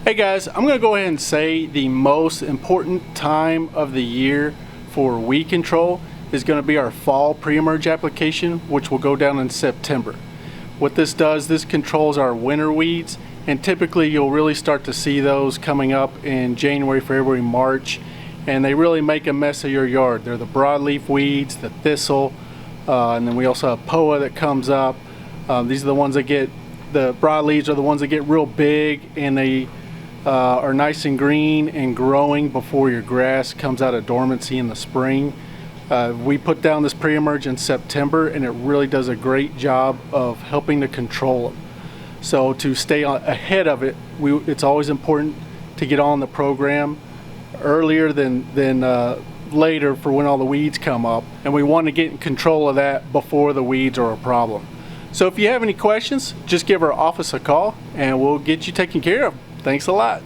Hey guys, I'm going to go ahead and say the most important time of the year for weed control is going to be our fall pre-emerge application, which will go down in September. What this does, this controls our winter weeds, and typically you'll really start to see those coming up in January, February, March, and they really make a mess of your yard. They're the broadleaf weeds, the thistle, and then we also have POA that comes up. These are the ones that get, the broadleaves are the ones that get real big, and they are nice and green and growing before your grass comes out of dormancy in the spring. We put down this pre-emerge in September, and it really does a great job of helping to control them. So to stay ahead of it, it's always important to get on the program earlier than later for when all the weeds come up, and we want to get in control of that before the weeds are a problem. So if you have any questions, just give our office a call and we'll get you taken care of. Thanks a lot.